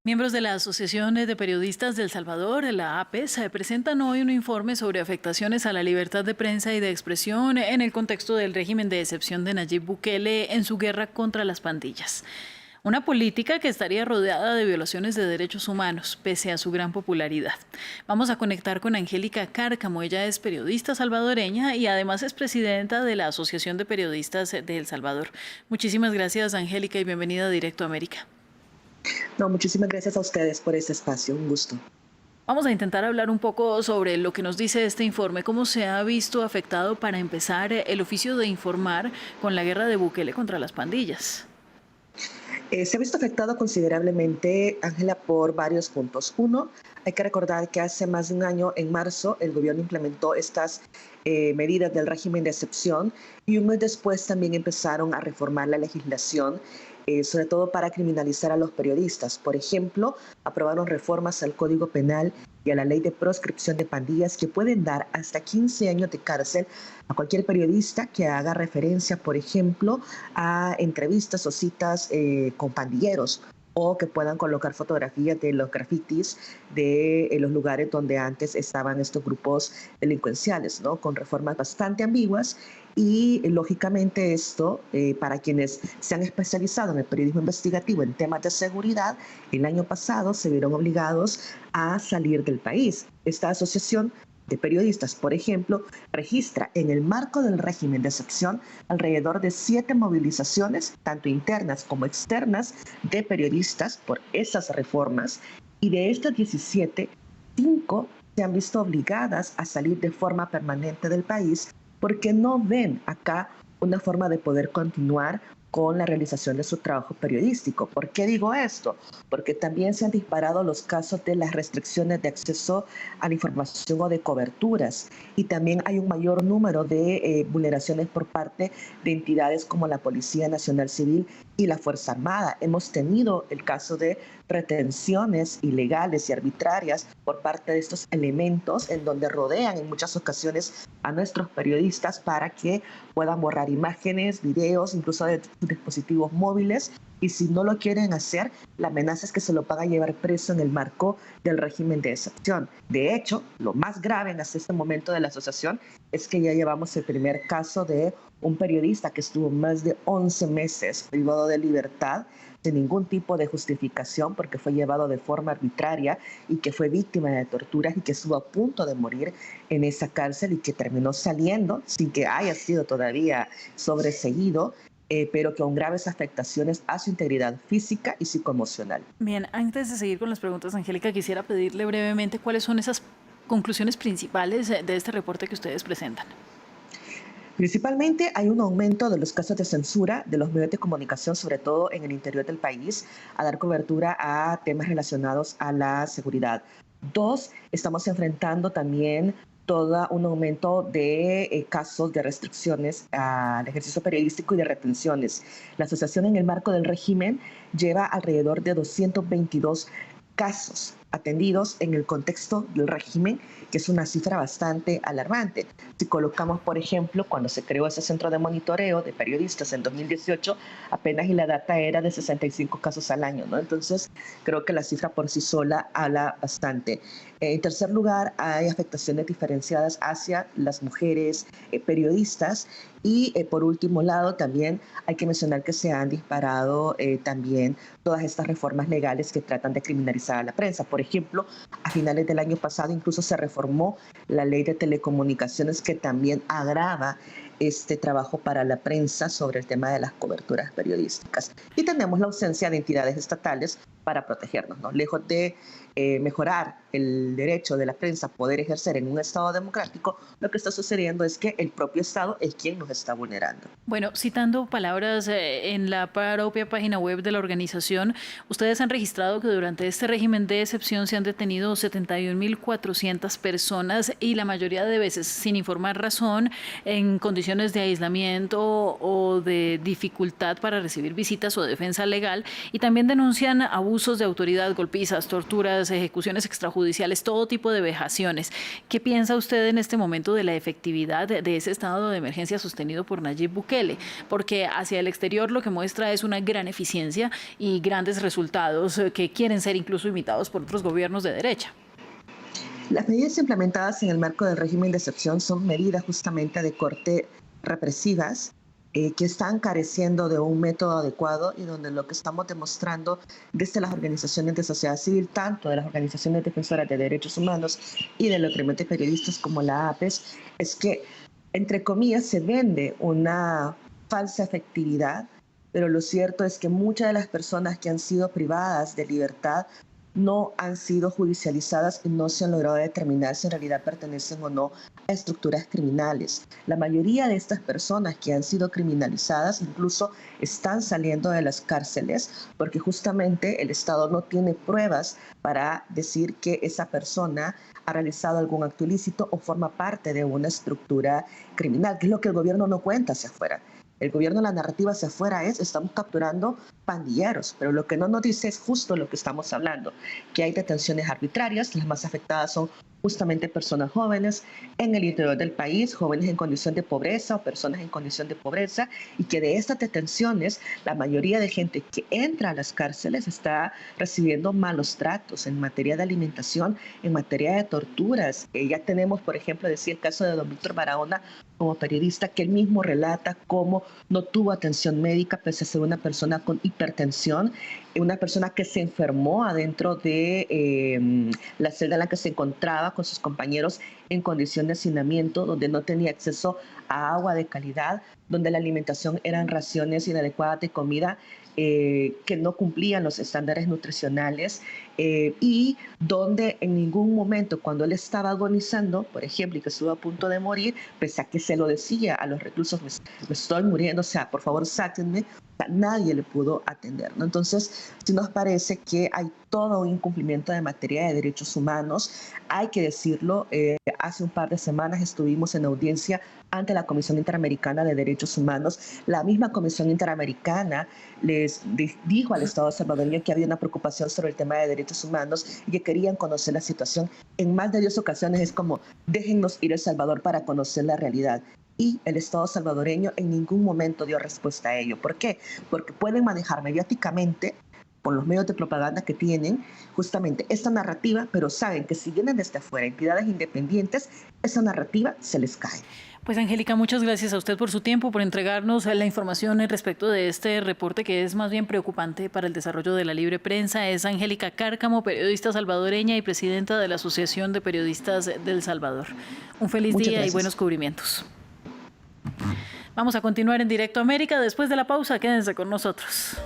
Miembros de la Asociación de Periodistas de El Salvador, la APES, presentan hoy un informe sobre afectaciones a la libertad de prensa y de expresión en el contexto del régimen de excepción de Nayib Bukele en su guerra contra las pandillas. Una política que estaría rodeada de violaciones de derechos humanos, pese a su gran popularidad. Vamos a conectar con Angélica Cárcamo. Ella es periodista salvadoreña y además es presidenta de la Asociación de Periodistas de El Salvador. Muchísimas gracias, Angélica, y bienvenida a Directo a América. No, muchísimas gracias a ustedes por este espacio, un gusto. Vamos a intentar hablar un poco sobre lo que nos dice este informe, cómo se ha visto afectado, para empezar, el oficio de informar con la guerra de Bukele contra las pandillas. Se ha visto afectado considerablemente, Ángela, por varios puntos. Uno, hay que recordar que hace más de un año, en marzo, el gobierno implementó estas medidas del régimen de excepción y un mes después también empezaron a reformar la legislación, sobre todo para criminalizar a los periodistas. Por ejemplo, aprobaron reformas al Código Penal y a la Ley de Proscripción de Pandillas que pueden dar hasta 15 años de cárcel a cualquier periodista que haga referencia, por ejemplo, a entrevistas o citas con pandilleros, o que puedan colocar fotografías de los grafitis de los lugares donde antes estaban estos grupos delincuenciales, ¿no? Con reformas bastante ambiguas. Y lógicamente esto, para quienes se han especializado en el periodismo investigativo en temas de seguridad, el año pasado se vieron obligados a salir del país. Esta asociación de periodistas, por ejemplo, registra en el marco del régimen de excepción alrededor de 7 movilizaciones, tanto internas como externas, de periodistas por esas reformas, y de estas 17, 5 se han visto obligadas a salir de forma permanente del país porque no ven acá una forma de poder continuar con la realización de su trabajo periodístico. ¿Por qué digo esto? Porque también se han disparado los casos de las restricciones de acceso a la información o de coberturas, y también hay un mayor número de vulneraciones por parte de entidades como la Policía Nacional Civil y la Fuerza Armada. Hemos tenido el caso de retenciones ilegales y arbitrarias por parte de estos elementos en donde rodean en muchas ocasiones a nuestros periodistas para que puedan borrar imágenes, videos, incluso de dispositivos móviles, y si no lo quieren hacer, la amenaza es que se lo van a llevar preso en el marco del régimen de excepción. De hecho, lo más grave hasta este momento de la asociación es que ya llevamos el primer caso de un periodista que estuvo más de 11 meses privado de libertad sin ningún tipo de justificación, porque fue llevado de forma arbitraria y que fue víctima de torturas y que estuvo a punto de morir en esa cárcel y que terminó saliendo sin que haya sido todavía sobreseído, pero con graves afectaciones a su integridad física y psicoemocional. Bien, antes de seguir con las preguntas, Angélica, quisiera pedirle brevemente cuáles son esas conclusiones principales de este reporte que ustedes presentan. Principalmente hay un aumento de los casos de censura de los medios de comunicación, sobre todo en el interior del país, a dar cobertura a temas relacionados a la seguridad. Dos, estamos enfrentando también todo un aumento de casos de restricciones al ejercicio periodístico y de retenciones. La asociación, en el marco del régimen, lleva alrededor de 222 casos atendidos en el contexto del régimen, que es una cifra bastante alarmante. Si colocamos, por ejemplo, cuando se creó ese centro de monitoreo de periodistas en 2018, apenas y la data era de 65 casos al año, ¿no? Entonces, creo que la cifra por sí sola habla bastante. En tercer lugar, hay afectaciones diferenciadas hacia las mujeres periodistas. Y por último lado, también hay que mencionar que se han disparado también todas estas reformas legales que tratan de criminalizar a la prensa. Por ejemplo, a finales del año pasado incluso se reformó la ley de telecomunicaciones, que también agrava este trabajo para la prensa sobre el tema de las coberturas periodísticas. Y tenemos la ausencia de entidades estatales para protegernos, ¿no? Lejos de mejorar el derecho de la prensa a poder ejercer en un Estado democrático, lo que está sucediendo es que el propio Estado es quien nos está vulnerando. Bueno, citando palabras en la propia página web de la organización, ustedes han registrado que durante este régimen de excepción se han detenido 71.400 personas, y la mayoría de veces sin informar razón, en condiciones de aislamiento o de dificultad para recibir visitas o defensa legal, y también denuncian abusos abusos de autoridad, golpizas, torturas, ejecuciones extrajudiciales, todo tipo de vejaciones. ¿Qué piensa usted en este momento de la efectividad de ese estado de emergencia sostenido por Nayib Bukele? Porque hacia el exterior lo que muestra es una gran eficiencia y grandes resultados que quieren ser incluso imitados por otros gobiernos de derecha. Las medidas implementadas en el marco del régimen de excepción son medidas justamente de corte represivas que están careciendo de un método adecuado y donde lo que estamos demostrando desde las organizaciones de sociedad civil, tanto de las organizaciones defensoras de derechos humanos y de los gremios periodistas como la APES, es que, entre comillas, se vende una falsa efectividad, pero lo cierto es que muchas de las personas que han sido privadas de libertad no han sido judicializadas y no se han logrado determinar si en realidad pertenecen o no a estructuras criminales. La mayoría de estas personas que han sido criminalizadas incluso están saliendo de las cárceles porque justamente el Estado no tiene pruebas para decir que esa persona ha realizado algún acto ilícito o forma parte de una estructura criminal, que es lo que el gobierno no cuenta hacia afuera. El gobierno, la narrativa hacia afuera es, estamos capturando pandilleros, pero lo que no nos dice es justo lo que estamos hablando, que hay detenciones arbitrarias, las más afectadas son justamente personas jóvenes en el interior del país, jóvenes en condición de pobreza o personas en condición de pobreza, y que de estas detenciones la mayoría de gente que entra a las cárceles está recibiendo malos tratos en materia de alimentación, en materia de torturas. Ya tenemos, por ejemplo, decía el caso de don Víctor Barahona, como periodista, que él mismo relata cómo no tuvo atención médica pese a ser una persona con hipertensión, una persona que se enfermó adentro de la celda en la que se encontraba con sus compañeros en condición de hacinamiento, donde no tenía acceso a agua de calidad, donde la alimentación eran raciones inadecuadas de comida que no cumplían los estándares nutricionales y donde en ningún momento cuando él estaba agonizando, por ejemplo, y que estuvo a punto de morir, pese a que se lo decía a los reclusos, me estoy muriendo, o sea, por favor sáquenme, nadie le pudo atender, ¿no? Entonces, sí nos parece que hay todo un incumplimiento de materia de derechos humanos. Hay que decirlo, hace un par de semanas estuvimos en audiencia ante la Comisión Interamericana de Derechos Humanos. La misma Comisión Interamericana les dijo al Estado salvadoreño que había una preocupación sobre el tema de derechos humanos y que querían conocer la situación. En más de 10 ocasiones es como, déjennos ir a El Salvador para conocer la realidad. Y el Estado salvadoreño en ningún momento dio respuesta a ello. ¿Por qué? Porque pueden manejar mediáticamente, con los medios de propaganda que tienen, justamente esta narrativa, pero saben que si vienen desde afuera, entidades independientes, esa narrativa se les cae. Pues Angélica, muchas gracias a usted por su tiempo, por entregarnos la información respecto de este reporte que es más bien preocupante para el desarrollo de la libre prensa. Es Angélica Cárcamo, periodista salvadoreña y presidenta de la Asociación de Periodistas del Salvador. Un feliz día y buenos cubrimientos. Vamos a continuar en Directo América. Después de la pausa, quédense con nosotros.